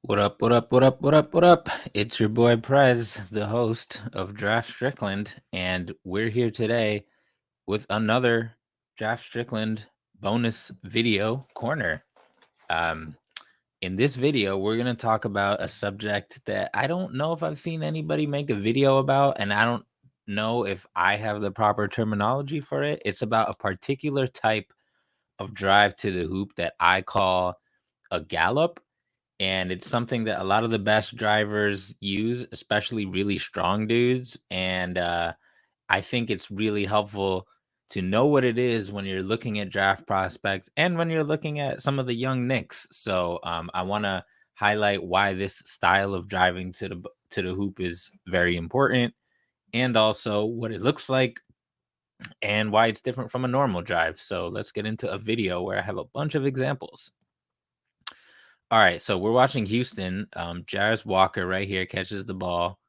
What up, what up, what up, what up, what up? It's your boy Prez, the host of Draft Strickland, and we're here today with another Draft Strickland bonus video corner. Um, in this video, we're going to talk about a subject that I don't know if I've seen anybody make a video about, and I don't know if I have the proper terminology for it. It's about a particular type of drive to the hoop that I call a gallop, and it's something that a lot of the best drivers use, especially really strong dudes. And I think it's really helpful to know what it is when you're looking at draft prospects and when you're looking at some of the young Knicks. So I want to highlight why this style of driving to the hoop is very important, and also what it looks like and why it's different from a normal drive. So let's get into a video where I have a bunch of examples. All right, so we're watching Houston. Jarris Walker right here catches the ball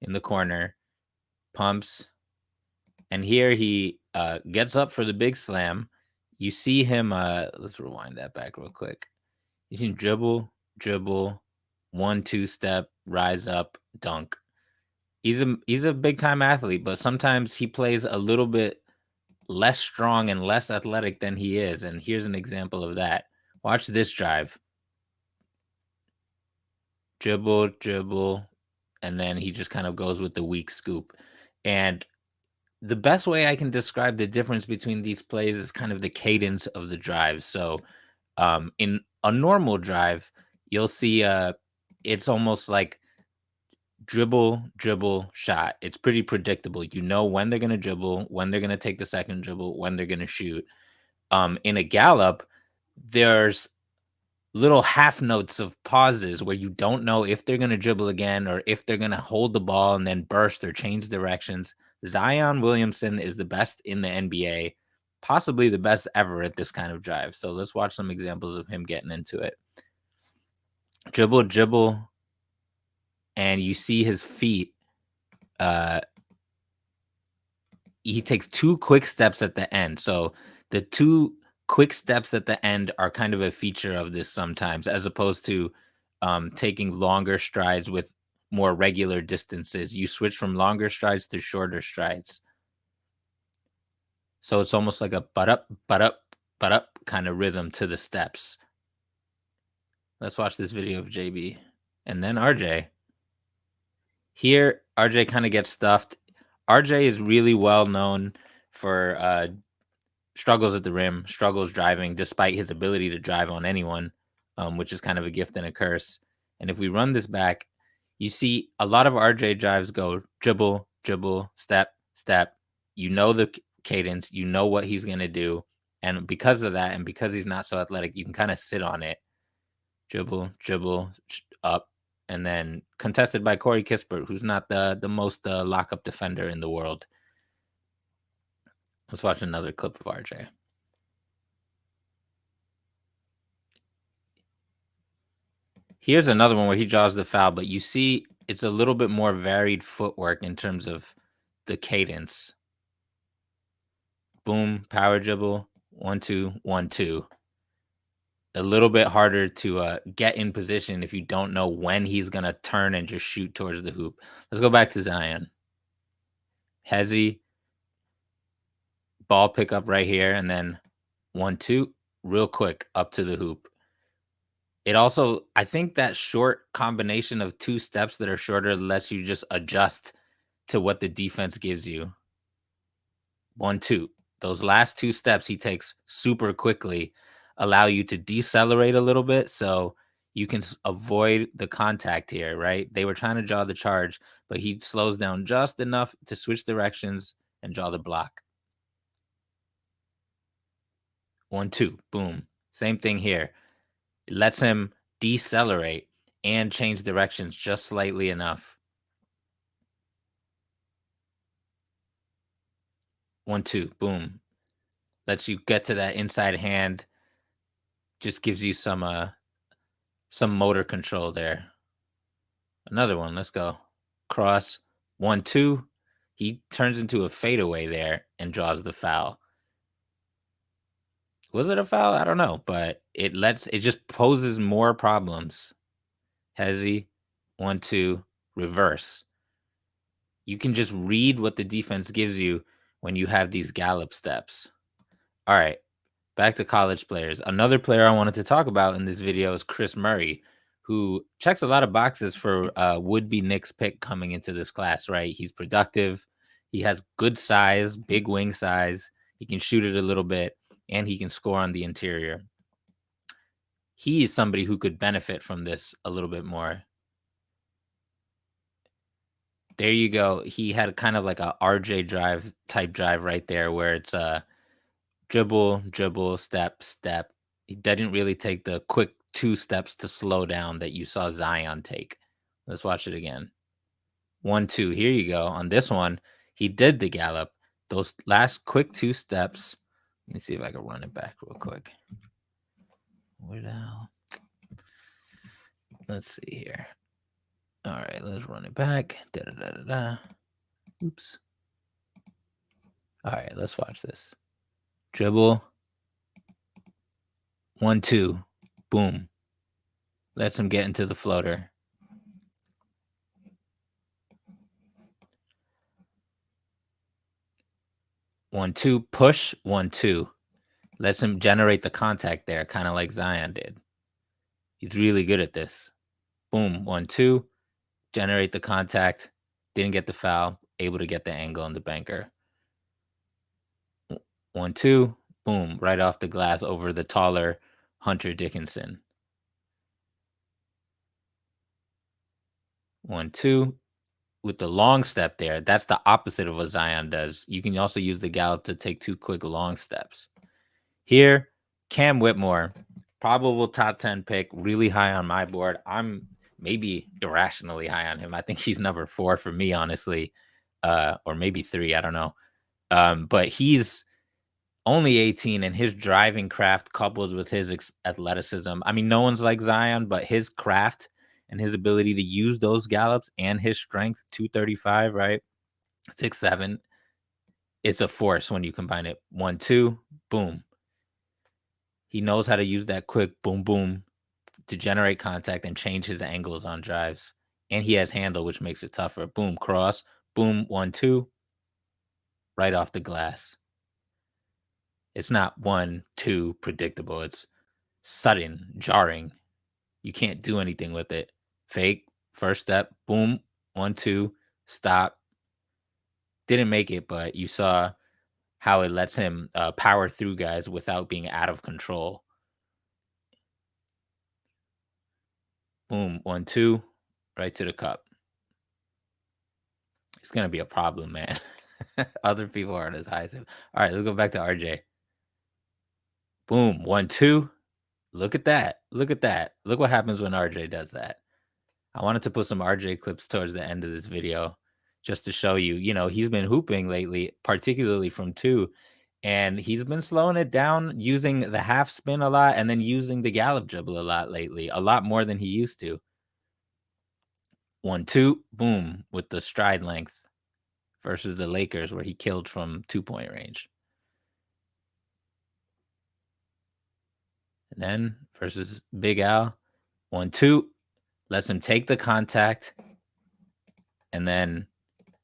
in the corner, pumps, and here he gets up for the big slam. You see him. Let's rewind that back real quick. You see him dribble, 1-2 step, rise up, dunk. He's a big time athlete, but sometimes he plays a little bit less strong and less athletic than he is. And here's an example of that. Watch this drive. Dribble, and then he just kind of goes with the weak scoop. And the best way I can describe the difference between these plays is kind of the cadence of the drive. So in a normal drive, you'll see it's almost like dribble, shot. It's pretty predictable. You know when they're going to dribble, when they're going to take the second dribble, when they're going to shoot. In a gallop, there's little half notes of pauses where you don't know if they're going to dribble again or if they're going to hold the ball and then burst or change directions. Zion Williamson is the best in the NBA, possibly the best ever at this kind of drive. So let's watch some examples of him getting into it. Dribble, and you see his feet. He takes two quick steps at the end. So the two quick steps at the end are kind of a feature of this sometimes, as opposed to taking longer strides with more regular distances. You switch from longer strides to shorter strides. So it's almost like a butt up kind of rhythm to the steps. Let's watch this video of JB and then RJ. Here, RJ kind of gets stuffed. RJ is really well known for struggles at the rim, struggles driving, despite his ability to drive on anyone, which is kind of a gift and a curse. And if we run this back, you see a lot of RJ drives go dribble, step. You know the cadence, you know what he's going to do. And because of that, and because he's not so athletic, you can kind of sit on it. Dribble, up. And then contested by Corey Kispert, who's not the most lockup defender in the world. Let's watch another clip of RJ. Here's another one where he draws the foul, but you see it's a little bit more varied footwork in terms of the cadence. Boom, power dribble, 1-2, 1-2. A little bit harder to get in position if you don't know when he's going to turn and just shoot towards the hoop. Let's go back to Zion. Hezzy, ball pickup right here, and then 1-2, real quick up to the hoop. It also, I think that short combination of two steps that are shorter lets you just adjust to what the defense gives you. 1-2. Those last two steps he takes super quickly allow you to decelerate a little bit so you can avoid the contact here, right? They were trying to draw the charge, but he slows down just enough to switch directions and draw the block. 1-2. Boom. Same thing here. It lets him decelerate and change directions just slightly enough. 1-2. Boom. Lets you get to that inside hand. Just gives you some motor control there. Another one. Let's go. Cross. 1-2. He turns into a fadeaway there and draws the foul. Was it a foul? I don't know, but it just poses more problems. hezzy, 1-2, reverse. You can just read what the defense gives you when you have these gallop steps. All right, back to college players. Another player I wanted to talk about in this video is Chris Murray, who checks a lot of boxes for would-be Knicks pick coming into this class, right? He's productive. He has good size, big wing size. He can shoot it a little bit, and he can score on the interior. He is somebody who could benefit from this a little bit more. There you go. He had kind of like a RJ drive type drive right there where it's dribble, dribble, step, step. He didn't really take the quick 2 steps to slow down that you saw Zion take. Let's watch it again. 1-2. Here you go. On this one, he did the gallop. Those last quick 2 steps. Let me see if I can run it back real quick. Where the hell? Let's see here. All right, let's run it back. Da da da da da. Oops. All right, let's watch this. Dribble. 1-2. Boom. Lets him get into the floater. 1-2. Push. 1-2. Lets him generate the contact there, kind of like Zion did. He's really good at this. Boom. 1-2. Generate the contact. Didn't get the foul. Able to get the angle on the banker. 1-2. Boom. Right off the glass over the taller Hunter Dickinson. 1-2. With the long step there, that's the opposite of what Zion does. You can also use the gallop to take 2 quick long steps. Here, Cam Whitmore, probable top 10 pick, really high on my board. I'm maybe irrationally high on him. I think he's number 4 for me, honestly, or maybe 3. I don't know. But he's only 18, and his driving craft coupled with his athleticism. I mean, no one's like Zion, but his craft and his ability to use those gallops and his strength, 235, right? 6'7". It's a force when you combine it. 1-2, boom. He knows how to use that quick boom, boom to generate contact and change his angles on drives. And he has handle, which makes it tougher. Boom, cross, boom, 1-2, right off the glass. It's not 1-2 predictable. It's sudden, jarring. You can't do anything with it. Fake, first step, boom, 1-2, stop. Didn't make it, but you saw how it lets him power through guys without being out of control. Boom, 1-2, right to the cup. It's going to be a problem, man. Other people aren't as high as him. All right, let's go back to RJ. Boom, 1-2. Look at that. Look at that. Look what happens when RJ does that. I wanted to put some RJ clips towards the end of this video just to show you, he's been hooping lately, particularly from 2. And he's been slowing it down, using the half spin a lot and then using the gallop dribble a lot lately, a lot more than he used to. 1-2, boom, with the stride length versus the Lakers where he killed from 2-point range. And then versus Big Al, 1-2, lets him take the contact and then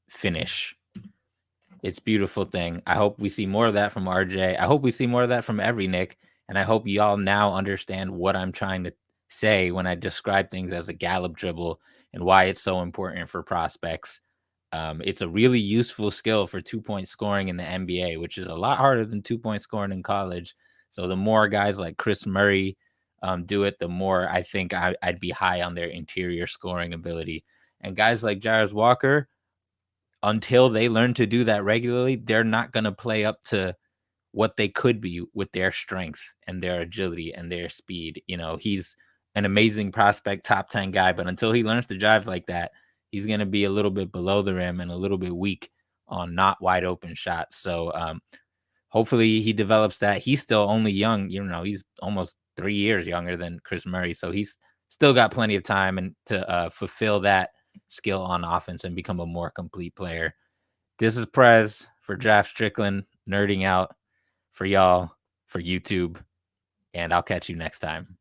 finish. It's a beautiful thing. I hope we see more of that from RJ. I hope we see more of that from every Knick. And I hope y'all now understand what I'm trying to say when I describe things as a gallop dribble and why it's so important for prospects. It's a really useful skill for 2-point scoring in the NBA, which is a lot harder than 2-point scoring in college. So the more guys like Chris Murray do it, the more I think I'd be high on their interior scoring ability. And guys like Jarvis Walker, until they learn to do that regularly, they're not going to play up to what they could be with their strength and their agility and their speed. He's an amazing prospect, top 10 guy, but until he learns to drive like that, he's going to be a little bit below the rim and a little bit weak on not wide open shots. So hopefully he develops that. He's still only young. He's almost 3 years younger than Chris Murray. So he's still got plenty of time and to fulfill that skill on offense and become a more complete player. This is Prez for Draft Strickland, nerding out for y'all for YouTube, and I'll catch you next time.